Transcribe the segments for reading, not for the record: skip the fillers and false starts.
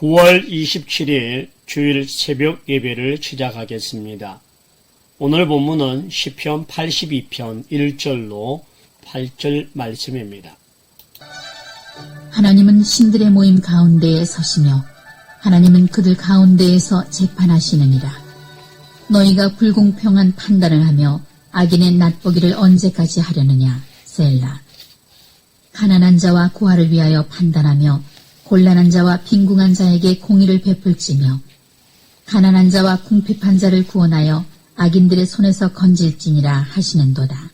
9월 27일 주일 새벽 예배를 시작하겠습니다. 오늘 본문은 시편 82편 1절로 8절 말씀입니다. 하나님은 신들의 모임 가운데에 서시며 하나님은 그들 가운데에서 재판하시느니라. 너희가 불공평한 판단을 하며 악인의 낫보기를 언제까지 하려느냐. 셀라. 가난한 자와 고아를 위하여 판단하며 곤란한 자와 빈궁한 자에게 공의를 베풀지며 가난한 자와 궁핍한 자를 구원하여 악인들의 손에서 건질지니라 하시는도다.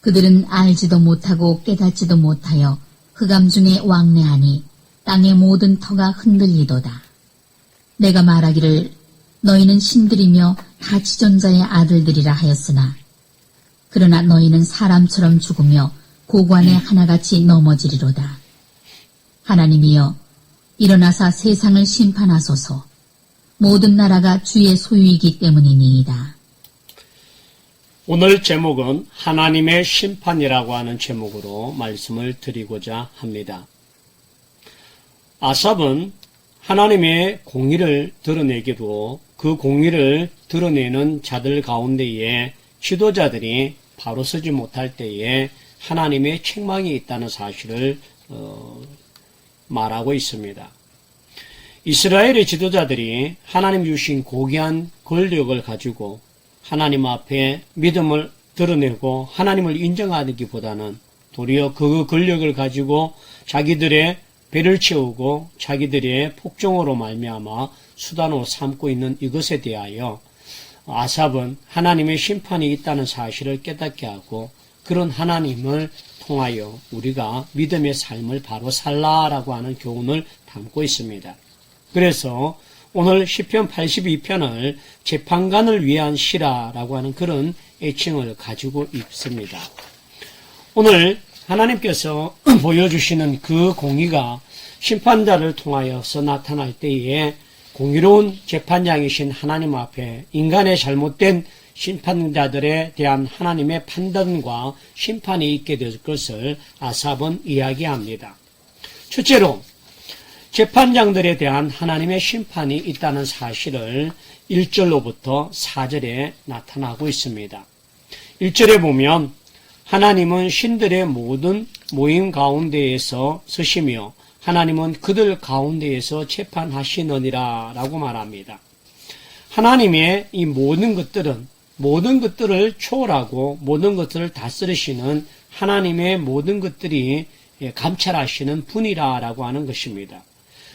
그들은 알지도 못하고 깨닫지도 못하여 흑암 중에 왕래하니 땅의 모든 터가 흔들리도다. 내가 말하기를 너희는 신들이며 다 지존자의 아들들이라 하였으나 그러나 너희는 사람처럼 죽으며 고관에 하나같이 넘어지리로다. 하나님이여 일어나사 세상을 심판하소서. 모든 나라가 주의 소유이기 때문이니이다. 오늘 제목은 하나님의 심판이라고 하는 제목으로 말씀을 드리고자 합니다. 아삽은 하나님의 공의를 드러내기도 그 공의를 드러내는 자들 가운데에 지도자들이 바로 서지 못할 때에 하나님의 책망이 있다는 사실을 말하고 있습니다. 이스라엘의 지도자들이 하나님 주신 고귀한 권력을 가지고 하나님 앞에 믿음을 드러내고 하나님을 인정하기보다는 도리어 그 권력을 가지고 자기들의 배를 채우고 자기들의 폭정으로 말미암아 수단으로 삼고 있는 이것에 대하여 아삽은 하나님의 심판이 있다는 사실을 깨닫게 하고 그런 하나님을 통하여 우리가 믿음의 삶을 바로 살라라고 하는 교훈을 담고 있습니다. 그래서 오늘 시편 82편을 재판관을 위한 시라라고 하는 그런 애칭을 가지고 있습니다. 오늘 하나님께서 보여주시는 그 공의가 심판자를 통하여서 나타날 때에 공의로운 재판장이신 하나님 앞에 인간의 잘못된 심판자들에 대한 하나님의 판단과 심판이 있게 될 것을 아삽은 이야기합니다. 첫째로 재판장들에 대한 하나님의 심판이 있다는 사실을 1절로부터 4절에 나타나고 있습니다. 1절에 보면 하나님은 신들의 모든 모임 가운데에서 서시며 하나님은 그들 가운데에서 재판하시느니라 라고 말합니다. 하나님의 이 모든 것들을 초월하고 모든 것들을 다스리시는 하나님의 모든 것들이 감찰하시는 분이라고 하는 것입니다.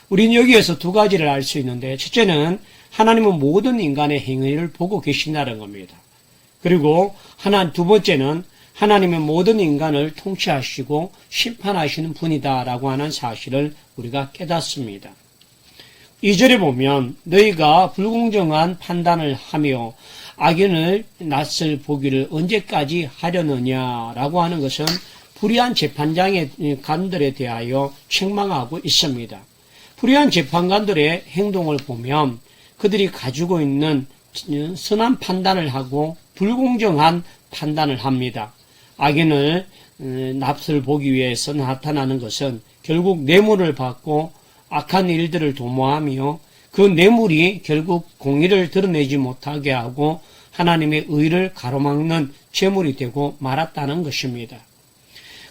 우리는 여기에서 두 가지를 알 수 있는데 첫째는 하나님은 모든 인간의 행위를 보고 계신다는 겁니다. 그리고 두 번째는 하나님은 모든 인간을 통치하시고 심판하시는 분이다라고 하는 사실을 우리가 깨닫습니다. 2절에 보면 너희가 불공정한 판단을 하며 악인을 낯을 보기를 언제까지 하려느냐라고 하는 것은 불의한 재판장의 관들에 대하여 책망하고 있습니다. 불의한 재판관들의 행동을 보면 그들이 가지고 있는 선한 판단을 하고 불공정한 판단을 합니다. 악인을 낯을 보기 위해서 나타나는 것은 결국 뇌물을 받고 악한 일들을 도모하며 그 뇌물이 결국 공의를 드러내지 못하게 하고 하나님의 의를 가로막는 제물이 되고 말았다는 것입니다.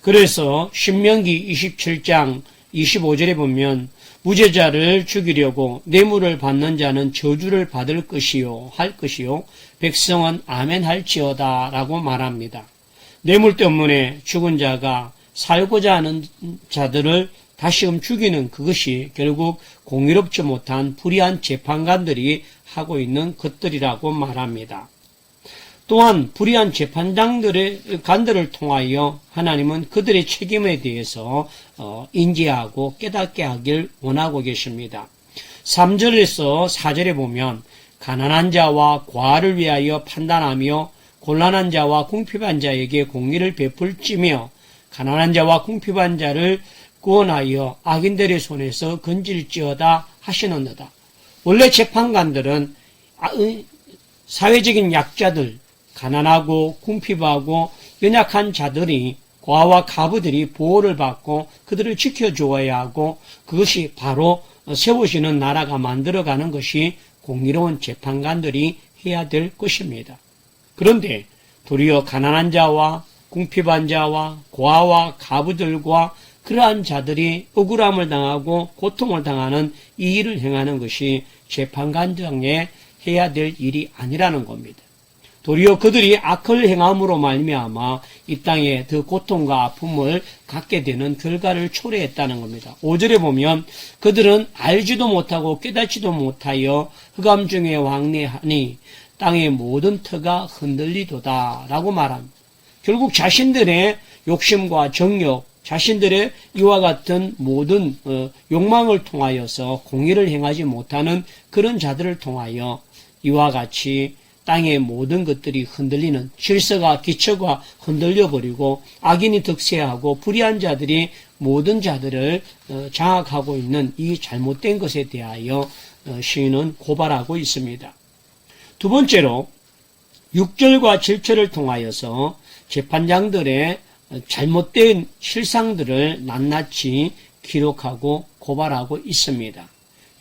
그래서 신명기 27장 25절에 보면 무죄자를 죽이려고 뇌물을 받는 자는 저주를 받을 것이요 할 것이요 백성은 아멘 할지어다 라고 말합니다. 뇌물 때문에 죽은 자가 살고자 하는 자들을 다시금 죽이는 그것이 결국 공의롭지 못한 불의한 재판관들이 하고 있는 것들이라고 말합니다. 또한 불의한 재판장들의 간들을 통하여 하나님은 그들의 책임에 대해서 인지하고 깨닫게 하길 원하고 계십니다. 3절에서 4절에 보면 가난한 자와 과를 위하여 판단하며 곤란한 자와 궁핍한 자에게 공의를 베풀지며 가난한 자와 궁핍한 자를 구원하여 악인들의 손에서 건질지어다 하시는도다. 원래 재판관들은 사회적인 약자들, 가난하고 궁핍하고 연약한 자들이 고아와 가부들이 보호를 받고 그들을 지켜주어야 하고 그것이 바로 세우시는 나라가 만들어가는 것이 공의로운 재판관들이 해야 될 것입니다. 그런데 도리어 가난한 자와 궁핍한 자와 고아와 가부들과 그러한 자들이 억울함을 당하고 고통을 당하는 이 일을 행하는 것이 재판관장에 해야 될 일이 아니라는 겁니다. 도리어 그들이 악을 행함으로 말미암아 이 땅에 더 고통과 아픔을 갖게 되는 결과를 초래했다는 겁니다. 5절에 보면 그들은 알지도 못하고 깨닫지도 못하여 흑암 중에 왕래하니 땅의 모든 터가 흔들리도다 라고 말합니다. 결국 자신들의 욕심과 정욕, 자신들의 이와 같은 모든 욕망을 통하여서 공의를 행하지 못하는 그런 자들을 통하여 이와 같이 땅의 모든 것들이 흔들리는 질서가 기초가 흔들려버리고 악인이 득세하고 불의한 자들이 모든 자들을 장악하고 있는 이 잘못된 것에 대하여 시인은 고발하고 있습니다. 두 번째로 6절과 7절을 통하여서 재판장들의 잘못된 실상들을 낱낱이 기록하고 고발하고 있습니다.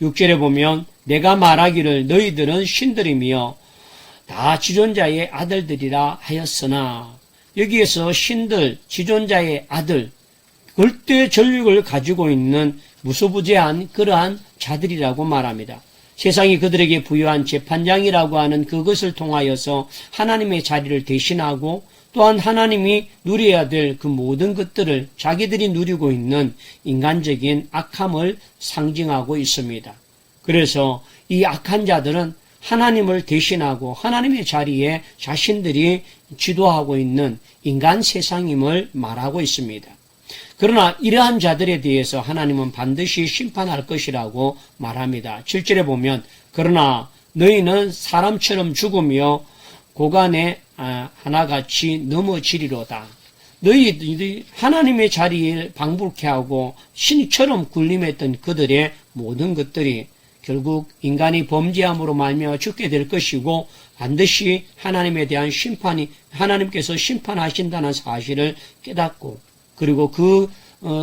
6절에 보면 내가 말하기를 너희들은 신들이며 다 지존자의 아들들이라 하였으나 여기에서 신들, 지존자의 아들, 절대 전력을 가지고 있는 무소부재한 그러한 자들이라고 말합니다. 세상이 그들에게 부여한 재판장이라고 하는 그것을 통하여서 하나님의 자리를 대신하고 또한 하나님이 누려야 될 그 모든 것들을 자기들이 누리고 있는 인간적인 악함을 상징하고 있습니다. 그래서 이 악한 자들은 하나님을 대신하고 하나님의 자리에 자신들이 지도하고 있는 인간 세상임을 말하고 있습니다. 그러나 이러한 자들에 대해서 하나님은 반드시 심판할 것이라고 말합니다. 7절에 보면 그러나 너희는 사람처럼 죽으며 고간에 하나같이 넘어지리로다. 너희들이 하나님의 자리에 방불케 하고 신처럼 군림했던 그들의 모든 것들이 결국 인간이 범죄함으로 말미암아 죽게 될 것이고 반드시 하나님에 대한 심판이 하나님께서 심판하신다는 사실을 깨닫고 그리고 그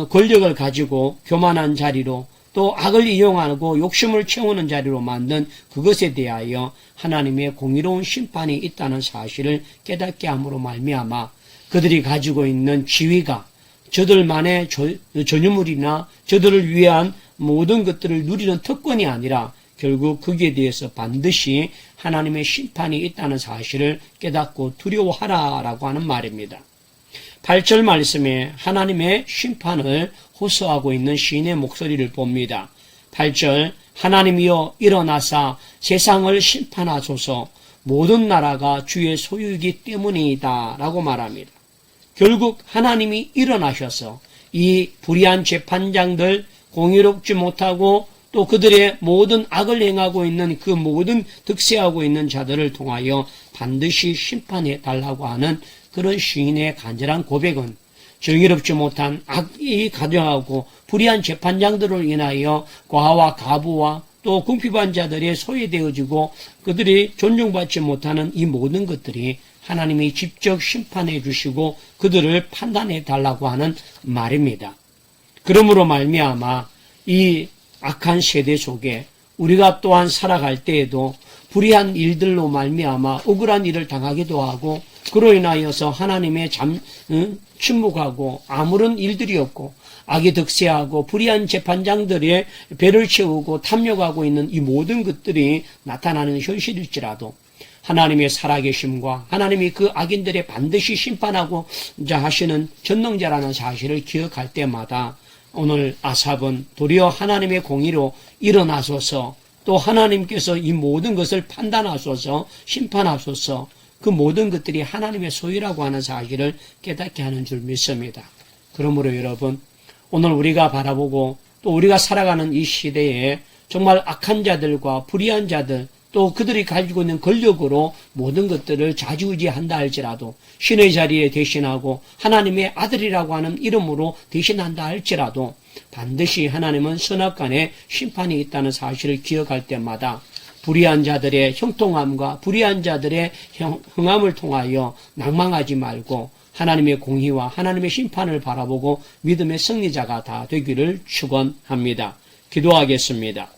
권력을 가지고 교만한 자리로 또 악을 이용하고 욕심을 채우는 자리로 만든 그것에 대하여 하나님의 공의로운 심판이 있다는 사실을 깨닫게 함으로 말미암아 그들이 가지고 있는 지위가 저들만의 전유물이나 저들을 위한 모든 것들을 누리는 특권이 아니라 결국 거기에 대해서 반드시 하나님의 심판이 있다는 사실을 깨닫고 두려워하라라고 하는 말입니다. 8절 말씀에 하나님의 심판을 호소하고 있는 시인의 목소리를 봅니다. 8절 하나님이여 일어나사 세상을 심판하소서 모든 나라가 주의 소유이기 때문이다 라고 말합니다. 결국 하나님이 일어나셔서 이 불의한 재판장들 공의롭지 못하고 또 그들의 모든 악을 행하고 있는 그 모든 득세하고 있는 자들을 통하여 반드시 심판해 달라고 하는 그런 시인의 간절한 고백은 정의롭지 못한 악이 가득하고 불의한 재판장들을 인하여 고아와 가부와 또 궁핍한 자들이 소외되어지고 그들이 존중받지 못하는 이 모든 것들이 하나님이 직접 심판해 주시고 그들을 판단해 달라고 하는 말입니다. 그러므로 말미암아 이 악한 세대 속에 우리가 또한 살아갈 때에도 불의한 일들로 말미암아 억울한 일을 당하기도 하고 그로 인하여서 하나님의 침묵하고 아무런 일들이 없고 악이 득세하고 불의한 재판장들의 배를 채우고 탐욕하고 있는 이 모든 것들이 나타나는 현실일지라도 하나님의 살아계심과 하나님이 그 악인들의 반드시 심판하고자 하시는 전능자라는 사실을 기억할 때마다 오늘 아삽은 도리어 하나님의 공의로 일어나소서 또 하나님께서 이 모든 것을 판단하소서 심판하소서 그 모든 것들이 하나님의 소유라고 하는 사실을 깨닫게 하는 줄 믿습니다. 그러므로 여러분 오늘 우리가 바라보고 또 우리가 살아가는 이 시대에 정말 악한 자들과 불의한 자들 또 그들이 가지고 있는 권력으로 모든 것들을 좌지우지한다 할지라도 신의 자리에 대신하고 하나님의 아들이라고 하는 이름으로 대신한다 할지라도 반드시 하나님은 선악간에 심판이 있다는 사실을 기억할 때마다 불의한 자들의 형통함과 불의한 자들의 흥함을 통하여 낭망하지 말고 하나님의 공의와 하나님의 심판을 바라보고 믿음의 승리자가 다 되기를 축원합니다. 기도하겠습니다.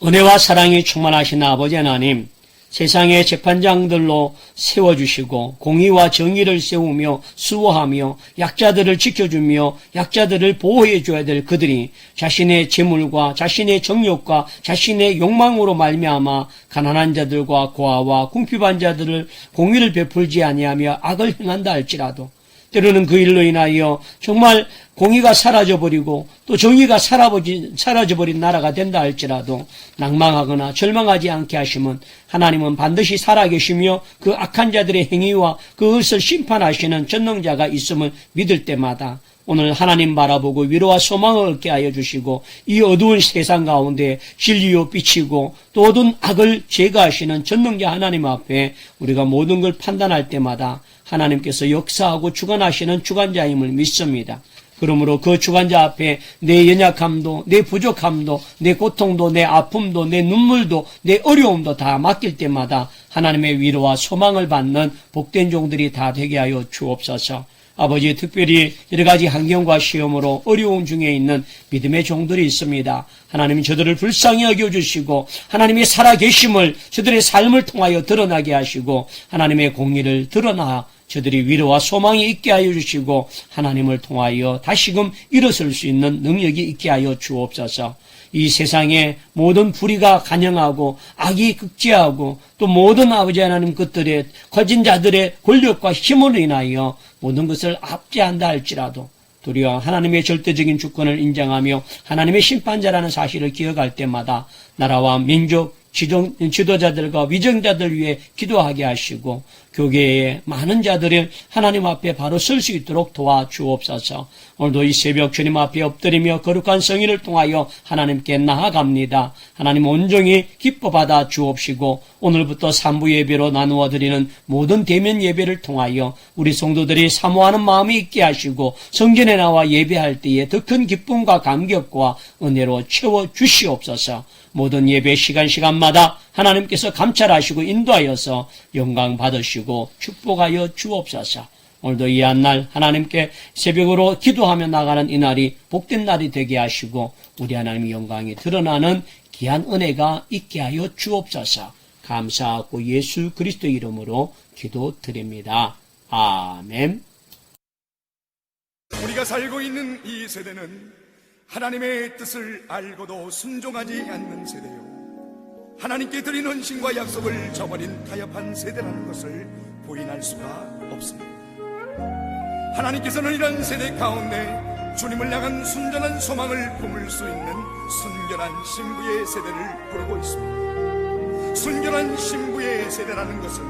은혜와 사랑이 충만하신 아버지 하나님, 세상의 재판장들로 세워주시고 공의와 정의를 세우며 수호하며 약자들을 지켜주며 약자들을 보호해줘야 될 그들이 자신의 재물과 자신의 정욕과 자신의 욕망으로 말미암아 가난한 자들과 고아와 궁핍한 자들을 공의를 베풀지 아니하며 악을 행한다 할지라도 때로는 그 일로 인하여 정말 공의가 사라져버리고 또 정의가 사라져버린 나라가 된다 할지라도 낭망하거나 절망하지 않게 하시면 하나님은 반드시 살아계시며 그 악한 자들의 행위와 그것을 심판하시는 전능자가 있음을 믿을 때마다 오늘 하나님 바라보고 위로와 소망을 얻게 하여 주시고 이 어두운 세상 가운데 진리요 비치고 또 어두운 악을 제거하시는 전능자 하나님 앞에 우리가 모든 걸 판단할 때마다 하나님께서 역사하고 주관하시는 주관자임을 믿습니다. 그러므로 그 주관자 앞에 내 연약함도 내 부족함도 내 고통도 내 아픔도 내 눈물도 내 어려움도 다 맡길 때마다 하나님의 위로와 소망을 받는 복된 종들이 다 되게 하여 주옵소서. 아버지, 특별히 여러 가지 환경과 시험으로 어려움 중에 있는 믿음의 종들이 있습니다. 하나님이 저들을 불쌍히 여겨주시고 하나님의 살아계심을 저들의 삶을 통하여 드러나게 하시고 하나님의 공의를 드러나 저들이 위로와 소망이 있게 하여 주시고 하나님을 통하여 다시금 일어설 수 있는 능력이 있게 하여 주옵소서. 이 세상에 모든 불의가 간영하고 악이 극제하고 또 모든 아버지 하나님 것들의 거진 자들의 권력과 힘으로 인하여 모든 것을 압제한다 할지라도 도리어 하나님의 절대적인 주권을 인정하며 하나님의 심판자라는 사실을 기억할 때마다 나라와 민족, 지도자들과 위정자들 위해 기도하게 하시고 교계의 많은 자들을 하나님 앞에 바로 설 수 있도록 도와주옵소서. 오늘도 이 새벽 주님 앞에 엎드리며 거룩한 성의를 통하여 하나님께 나아갑니다. 하나님 온종일 기뻐 받아 주옵시고 오늘부터 3부 예배로 나누어 드리는 모든 대면 예배를 통하여 우리 성도들이 사모하는 마음이 있게 하시고 성전에 나와 예배할 때에 더 큰 기쁨과 감격과 은혜로 채워 주시옵소서. 모든 예배 시간마다 하나님께서 감찰하시고 인도하여서 영광 받으시고 축복하여 주옵소서. 오늘도 이 한날 하나님께 새벽으로 기도하며 나가는 이 날이 복된 날이 되게 하시고 우리 하나님의 영광이 드러나는 귀한 은혜가 있게 하여 주옵소서. 감사하고 예수 그리스도 이름으로 기도드립니다. 아멘. 우리가 살고 있는 이 세대는 하나님의 뜻을 알고도 순종하지 않는 세대요, 하나님께 드리는 신과 약속을 저버린 타협한 세대라는 것을 부인할 수가 없습니다. 하나님께서는 이런 세대 가운데 주님을 향한 순전한 소망을 품을 수 있는 순결한 신부의 세대를 부르고 있습니다. 순결한 신부의 세대라는 것은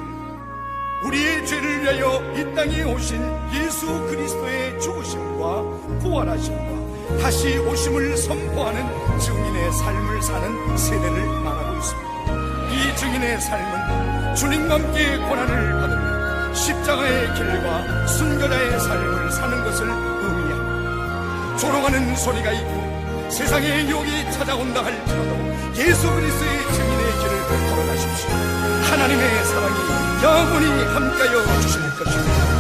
우리의 죄를 위하여 이 땅에 오신 예수 그리스도의 죽으심과 부활하심과 다시 오심을 선포하는 증인의 삶을 사는 세대를 말하고 있습니다. 이 증인의 삶은 주님과 함께 고난을 받으며 십자가의 길과 순교자의 삶을 사는 것을 의미합니다. 조롱하는 소리가 있고 세상의 유혹이 찾아온다 할지라도 예수 그리스도의 증인의 길을 걸어가십시오. 하나님의 사랑이 영원히 함께하여 주실 것입니다.